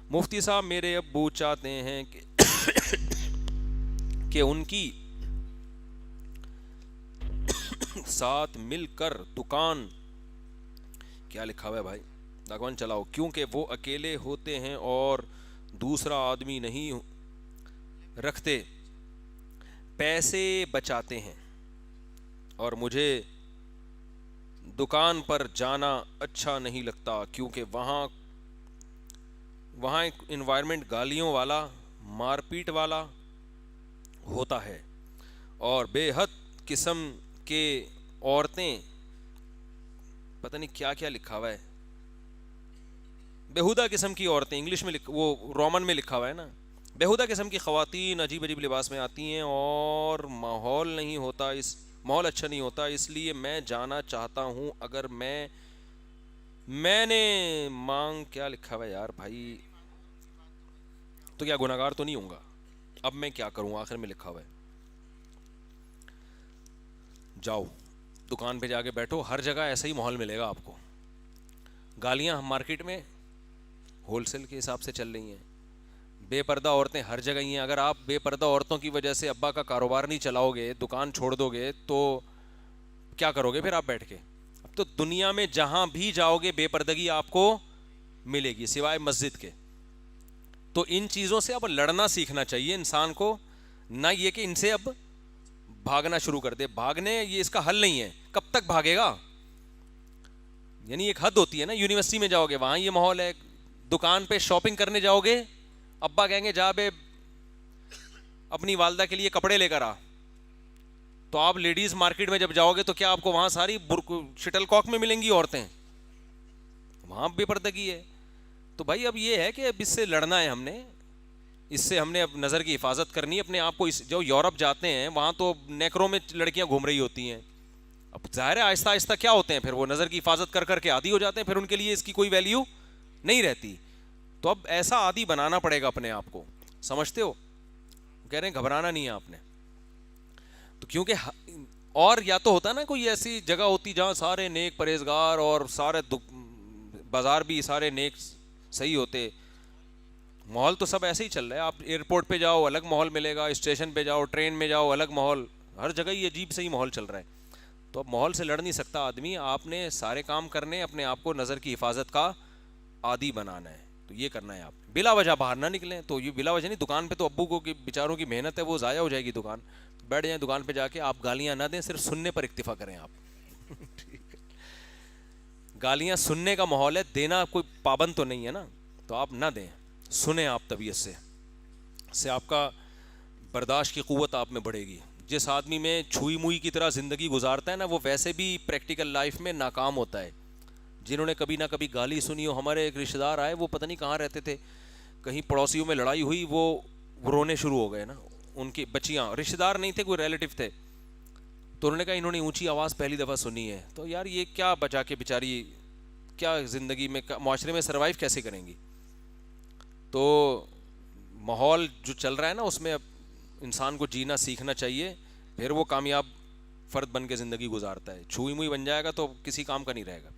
مفتی صاحب میرے ابو چاہتے ہیں کہ ان کی ساتھ مل کر دکان، کیا لکھا ہوا ہے بھائی، دکان چلاؤ، کیونکہ وہ اکیلے ہوتے ہیں اور دوسرا آدمی نہیں رکھتے، پیسے بچاتے ہیں، اور مجھے دکان پر جانا اچھا نہیں لگتا کیونکہ وہاں ایک انوائرمنٹ گالیوں والا، مار پیٹ والا ہوتا ہے، اور بے حد قسم کے عورتیں، پتہ نہیں کیا کیا لکھا ہوا ہے، بےہودہ قسم کی عورتیں، انگلش میں وہ رومن میں لکھا ہوا ہے نا، بےہودہ قسم کی خواتین عجیب عجیب لباس میں آتی ہیں اور ماحول اچھا نہیں ہوتا، اس لیے میں جانا چاہتا ہوں، اگر میں نے مانگ، کیا لکھا ہوا ہے یار بھائی، تو کیا گناہگار تو نہیں ہوں گا، اب میں کیا کروں، آخر میں لکھا ہوا ہے جاؤ دکان پہ جا کے بیٹھو، ہر جگہ ایسا ہی ماحول ملے گا آپ کو، گالیاں مارکیٹ میں ہول سیل کے حساب سے چل رہی ہیں، بے پردہ عورتیں ہر جگہ ہی ہیں، اگر آپ بے پردہ عورتوں کی وجہ سے ابا کا کاروبار نہیں چلاؤ گے، دکان چھوڑ دو گے، تو کیا کرو گے پھر آپ بیٹھ کے؟ اب تو دنیا میں جہاں بھی جاؤ گے بے پردگی آپ کو ملے گی سوائے مسجد کے، تو ان چیزوں سے اب لڑنا سیکھنا چاہیے انسان کو، نہ یہ کہ ان سے اب بھاگنا شروع کر دے، بھاگنے یہ اس کا حل نہیں ہے، کب تک بھاگے گا؟ یعنی ایک حد ہوتی ہے نا، یونیورسٹی میں جاؤ گے وہاں یہ ماحول ہے، دکان پہ شاپنگ کرنے جاؤ گے ابا کہیں گے جا بے اپنی والدہ کے لیے کپڑے لے کر آ، تو آپ لیڈیز مارکیٹ میں جب جاؤ گے تو کیا آپ کو وہاں ساری شٹل کاک میں ملیں گی عورتیں؟ وہاں بے پردگی ہے، تو بھائی اب یہ ہے کہ اب اس سے لڑنا ہے، ہم نے اس سے ہم نے اب نظر کی حفاظت کرنی ہے اپنے آپ کو، جو یورپ جاتے ہیں وہاں تو نیکروں میں لڑکیاں گھوم رہی ہوتی ہیں، اب ظاہر ہے آہستہ آہستہ کیا ہوتے ہیں پھر وہ نظر کی حفاظت کر کر کے عادی ہو جاتے ہیں، پھر ان کے لیے اس کی کوئی ویلیو نہیں رہتی، تو اب ایسا عادی بنانا پڑے گا اپنے آپ کو، سمجھتے ہو؟ کہہ رہے ہیں گھبرانا نہیں ہے آپ نے، تو کیونکہ اور یا تو ہوتا نا کوئی ایسی جگہ ہوتی جہاں سارے نیک پرہیزگار اور سارے بازار بھی سارے نیک صحیح ہوتے، ماحول تو سب ایسے ہی چل رہا ہے، آپ ایئرپورٹ پہ جاؤ الگ ماحول ملے گا، اسٹیشن پہ جاؤ، ٹرین میں جاؤ الگ ماحول، ہر جگہ ہی عجیب سے ہی ماحول چل رہا ہے، تو اب ماحول سے لڑ نہیں سکتا آدمی، آپ نے سارے کام کرنے، اپنے آپ کو نظر کی حفاظت کا عادی بنانا ہے، تو یہ کرنا ہے، آپ بلا وجہ باہر نہ نکلیں، تو یہ بلا وجہ نہیں، دکان پہ تو ابو کو بیچاروں کی محنت ہے وہ ضائع ہو جائے گی، دکان بیٹھ جائیں دکان پہ جا کے، آپ گالیاں نہ دیں، صرف سننے پر اکتفا کریں آپ گالیاں سننے کا ماحول ہے، دینا کوئی پابند تو نہیں ہے نا، تو آپ نہ دیں، سنیں آپ طبیعت سے آپ کا برداشت کی قوت آپ میں بڑھے گی، جس آدمی میں چھوئی موئی کی طرح زندگی گزارتا ہے نا، وہ ویسے بھی پریکٹیکل لائف میں ناکام ہوتا ہے، جنہوں نے کبھی نہ کبھی گالی سنی ہو، ہمارے ایک رشتہ دار آئے، وہ پتہ نہیں کہاں رہتے تھے، کہیں پڑوسیوں میں لڑائی ہوئی، وہ رونے شروع ہو گئے نا، ان کی بچیاں، رشتہ دار نہیں تھے، کوئی ریلیٹو تھے، تو انہوں نے کہا انہوں نے اونچی آواز پہلی دفعہ سنی ہے، تو یار یہ کیا بچا کے بیچاری کیا زندگی میں معاشرے میں سروائیو کیسے کریں گی، تو ماحول جو چل رہا ہے نا اس میں اب انسان کو جینا سیکھنا چاہیے، پھر وہ کامیاب فرد بن کے زندگی گزارتا ہے، چھوئی موئی بن جائے گا تو کسی کام کا نہیں رہے گا۔